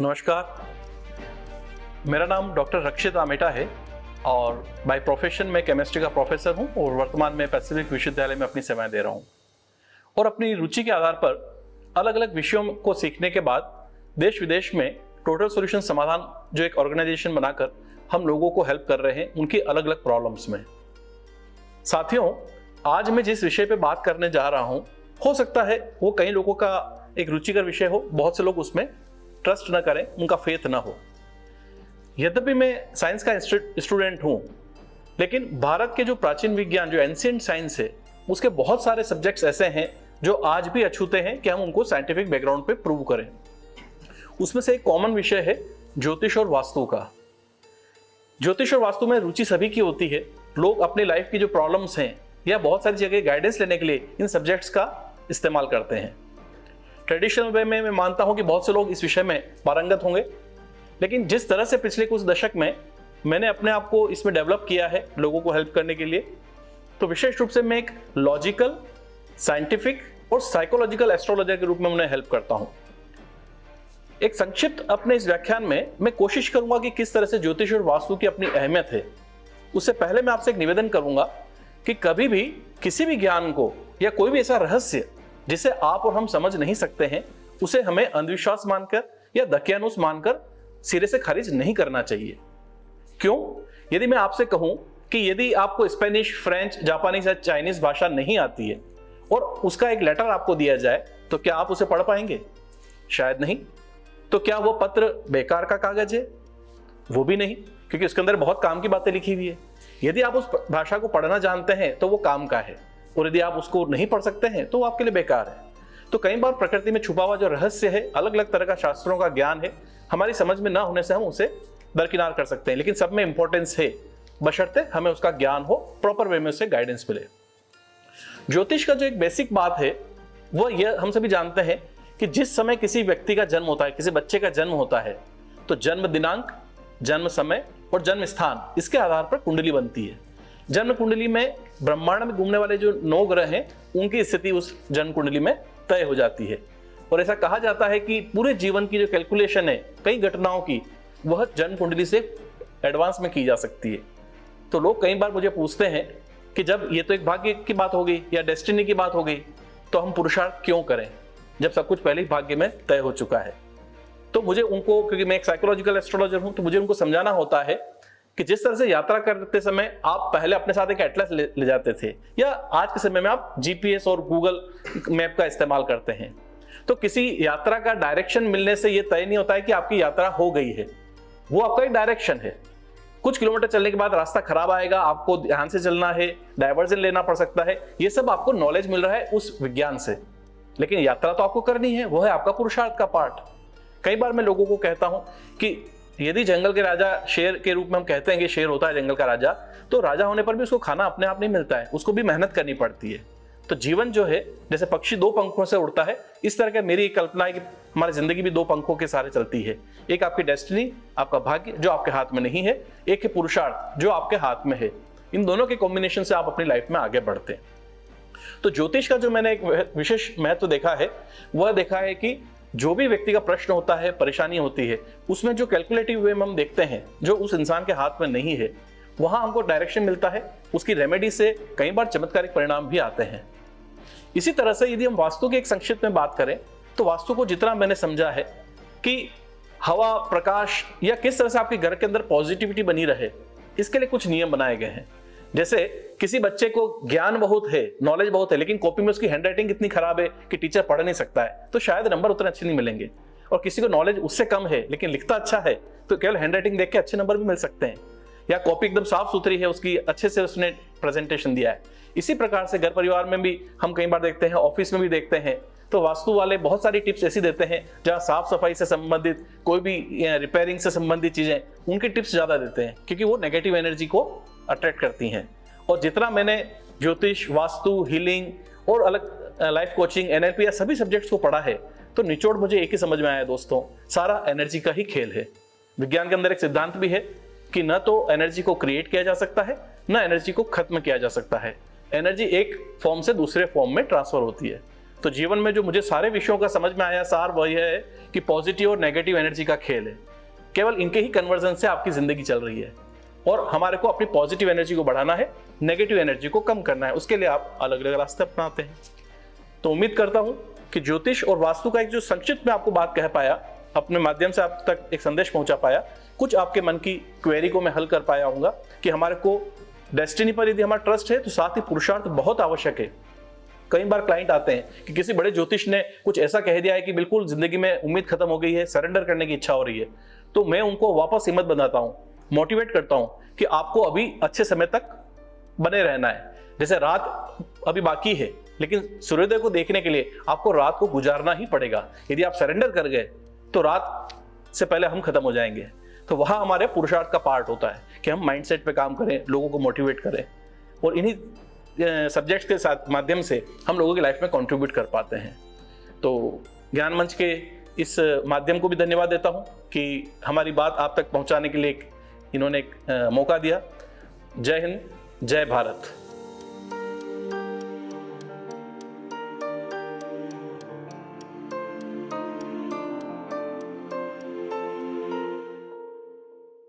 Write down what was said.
नमस्कार, मेरा नाम डॉक्टर रक्षित आमेटा है और बाय प्रोफेशन में केमिस्ट्री का प्रोफेसर हूं और वर्तमान में पैसिफिक विश्वविद्यालय में अपनी सेवाएं दे रहा हूं। और अपनी रुचि के आधार पर अलग अलग विषयों को सीखने के बाद देश विदेश में टोटल सॉल्यूशन समाधान जो एक ऑर्गेनाइजेशन बनाकर हम लोगों को हेल्प कर रहे हैं उनकी अलग अलग प्रॉब्लम्स में। साथियों, आज मैं जिस विषय पे बात करने जा रहा हूं, हो सकता है वो कई लोगों का एक रुचिकर विषय हो, बहुत से लोग उसमें ट्रस्ट न करें, उनका फेथ ना हो। यद्यपि मैं साइंस का स्टूडेंट हूं, लेकिन भारत के जो प्राचीन विज्ञान, जो एंशिएंट साइंस है, उसके बहुत सारे सब्जेक्ट्स ऐसे हैं जो आज भी अछूते हैं कि हम उनको साइंटिफिक बैकग्राउंड पे प्रूव करें। उसमें से एक कॉमन विषय है ज्योतिष और वास्तु का। ज्योतिष और वास्तु में रुचि सभी की होती है। लोग अपनी लाइफ की जो प्रॉब्लम्स हैं या बहुत सारी जगह गाइडेंस लेने के लिए इन सब्जेक्ट्स का इस्तेमाल करते हैं। ट्रेडिशनल वे में मैं मानता हूं कि बहुत से लोग इस विषय में पारंगत होंगे, लेकिन जिस तरह से पिछले कुछ दशक में मैंने अपने आप को इसमें डेवलप किया है लोगों को हेल्प करने के लिए, तो विशेष रूप से मैं एक लॉजिकल, साइंटिफिक और साइकोलॉजिकल एस्ट्रोलॉजर के रूप में उन्हें हेल्प करता हूं। एक संक्षिप्त अपने इस व्याख्यान में मैं कोशिश करूंगा कि किस तरह से ज्योतिष और वास्तु की अपनी अहमियत है। उससे पहले मैं आपसे एक निवेदन करूंगा कि कभी भी किसी भी ज्ञान को या कोई भी ऐसा रहस्य जिसे आप और हम समझ नहीं सकते हैं, उसे हमें अंधविश्वास मानकर या दकियानुस मानकर सिरे से खारिज नहीं करना चाहिए। क्यों? यदि मैं आपसे कहूं कि यदि आपको स्पेनिश, फ्रेंच, जापानीज या चाइनीज भाषा नहीं आती है और उसका एक लेटर आपको दिया जाए, तो क्या आप उसे पढ़ पाएंगे? शायद नहीं। तो क्या वो पत्र बेकार का कागज है? वो भी नहीं, क्योंकि उसके अंदर बहुत काम की बातें लिखी हुई है। यदि आप उस भाषा को पढ़ना जानते हैं तो वो काम का है, और यदि आप उसको नहीं पढ़ सकते हैं तो वो आपके लिए बेकार है। तो कई बार प्रकृति में छुपा हुआ जो रहस्य है, अलग अलग तरह का शास्त्रों का ज्ञान है, हमारी समझ में ना होने से हम उसे दरकिनार कर सकते हैं, लेकिन सब में इंपॉर्टेंस है, बशर्ते हमें उसका ज्ञान हो, प्रॉपर वे में उसे गाइडेंस मिले। ज्योतिष का जो एक बेसिक बात है वो यह हम सभी जानते हैं कि जिस समय किसी व्यक्ति का जन्म होता है, किसी बच्चे का जन्म होता है, तो जन्म दिनांक, जन्म समय और जन्म स्थान, इसके आधार पर कुंडली बनती है। जन्म कुंडली में ब्रह्मांड में घूमने वाले जो 9 ग्रह हैं, उनकी स्थिति उस जन्म कुंडली में तय हो जाती है। और ऐसा कहा जाता है कि पूरे जीवन की जो कैलकुलेशन है कई घटनाओं की, वह जन्म कुंडली से एडवांस में की जा सकती है। तो लोग कई बार मुझे पूछते हैं कि जब ये तो एक भाग्य की बात हो गई या डेस्टिनी की बात हो गई, तो हम पुरुषार्थ क्यों करें जब सब कुछ पहले ही भाग्य में तय हो चुका है? तो मुझे उनको, क्योंकि मैं एक साइकोलॉजिकल एस्ट्रोलॉजर हूं, तो मुझे उनको समझाना होता है कि जिस तरह से यात्रा करते समय आप पहले अपने साथ एक एटलस ले जाते थे, या आज के समय में आप जीपीएस और गूगल मैप का इस्तेमाल करते हैं, तो किसी यात्रा का डायरेक्शन मिलने से यह तय नहीं होता है कि आपकी यात्रा हो गई है। वो आपका एक डायरेक्शन है। कुछ किलोमीटर चलने के बाद रास्ता खराब आएगा, आपको ध्यान से चलना है, डायवर्जन लेना पड़ सकता है, ये सब आपको नॉलेज मिल रहा है उस विज्ञान से, लेकिन यात्रा तो आपको करनी है, वो है आपका पुरुषार्थ का पार्ट। कई बार मैं लोगों को कहता हूं कि यदि जंगल के राजा, शेर के रूप में हम कहते हैं कि शेर होता है जंगल का राजा, तो राजा होने पर भी उसको खाना अपने आप नहीं मिलता है, उसको भी मेहनत करनी पड़ती है। तो जीवन जो है, जैसे पक्षी 2 पंखों से उड़ता है, इस तरह का मेरी एक कल्पना है कि हमारी जिंदगी भी 2 पंखों के सहारे चलती है। एक आपकी डेस्टिनी, आपका भाग्य जो आपके हाथ में नहीं है, एक है पुरुषार्थ जो आपके हाथ में है। इन दोनों के कॉम्बिनेशन से आप अपनी लाइफ में आगे बढ़ते हैं। तो ज्योतिष का जो मैंने एक विशेष महत्व देखा है, वह देखा है कि जो भी व्यक्ति का प्रश्न होता है, परेशानी होती है, उसमें जो कैलकुलेटिव वे में हम देखते हैं, जो उस इंसान के हाथ में नहीं है, वहां हमको डायरेक्शन मिलता है। उसकी रेमेडी से कई बार चमत्कारिक परिणाम भी आते हैं। इसी तरह से यदि हम वास्तु की एक संक्षिप्त में बात करें, तो वास्तु को जितना मैंने समझा है कि हवा, प्रकाश या किस तरह से आपके घर के अंदर पॉजिटिविटी बनी रहे, इसके लिए कुछ नियम बनाए गए हैं। जैसे किसी बच्चे को ज्ञान बहुत है, नॉलेज बहुत है, लेकिन कॉपी में उसकी हैंडराइटिंग इतनी खराब है कि टीचर पढ़ नहीं सकता है, तो शायद नंबर उतने अच्छे नहीं मिलेंगे। और किसी को नॉलेज उससे कम है लेकिन लिखता अच्छा है, तो केवल हैंडराइटिंग देख के अच्छे नंबर भी मिल सकते हैं। या कॉपी एकदम साफ सुथरी है, उसकी अच्छे से उसने प्रेजेंटेशन दिया है। इसी प्रकार से घर परिवार में भी हम कई बार देखते हैं, ऑफिस में भी देखते हैं, तो वास्तु वाले बहुत सारी टिप्स ऐसी देते हैं जहाँ साफ सफाई से संबंधित, कोई भी रिपेयरिंग से संबंधित चीजें, उनकी टिप्स ज्यादा देते हैं, क्योंकि वो नेगेटिव एनर्जी को अट्रैक्ट करती हैं। और जितना मैंने ज्योतिष, वास्तु, हीलिंग और अलग लाइफ कोचिंग, एनएलपी या सभी सब्जेक्ट्स को पढ़ा है, तो निचोड़ मुझे एक ही समझ में आया दोस्तों, सारा एनर्जी का ही खेल है। विज्ञान के अंदर एक सिद्धांत भी है कि न तो एनर्जी को क्रिएट किया जा सकता है, न एनर्जी को खत्म किया जा सकता है। एनर्जी एक फॉर्म से दूसरे फॉर्म में ट्रांसफर होती है। तो जीवन में जो मुझे सारे विषयों का समझ में आया सार वही है कि पॉजिटिव और नेगेटिव एनर्जी का खेल है। केवल इनके ही कन्वर्जन से आपकी जिंदगी चल रही है और हमारे को अपनी पॉजिटिव एनर्जी को बढ़ाना है, नेगेटिव एनर्जी को कम करना है। उसके लिए आप अलग अलग रास्ते अपनाते हैं। तो उम्मीद करता हूं कि ज्योतिष और वास्तु का एक जो संक्षिप्त में आपको बात कह पाया, अपने माध्यम से आप तक एक संदेश पहुंचा पाया, कुछ आपके मन की क्वेरी को मैं हल कर पाया हूंगा कि हमारे को डेस्टिनी पर यदि हमारा ट्रस्ट है तो साथ ही पुरुषार्थ बहुत आवश्यक है। कई बार क्लाइंट आते हैं कि किसी बड़े ज्योतिष ने कुछ ऐसा कह दिया है कि बिल्कुल जिंदगी में उम्मीद खत्म हो गई है, सरेंडर करने की इच्छा हो रही है। तो मैं उनको वापस हिम्मत बनाता हूं, मोटिवेट करता हूं कि आपको अभी अच्छे समय तक बने रहना है। जैसे रात अभी बाकी है, लेकिन सूर्योदय को देखने के लिए आपको रात को गुजारना ही पड़ेगा। यदि आप सरेंडर कर गए तो रात से पहले हम खत्म हो जाएंगे। तो वहां हमारे पुरुषार्थ का पार्ट होता है कि हम माइंडसेट पे काम करें, लोगों को मोटिवेट करें और इन्हीं सब्जेक्ट्स के साथ माध्यम से हम लोगों की लाइफ में कंट्रीब्यूट कर पाते हैं। तो ज्ञान मंच के इस माध्यम को भी धन्यवाद देता हूं कि हमारी बात आप तक पहुंचाने के लिए इन्होंने एक मौका दिया। जय हिंद, जय भारत।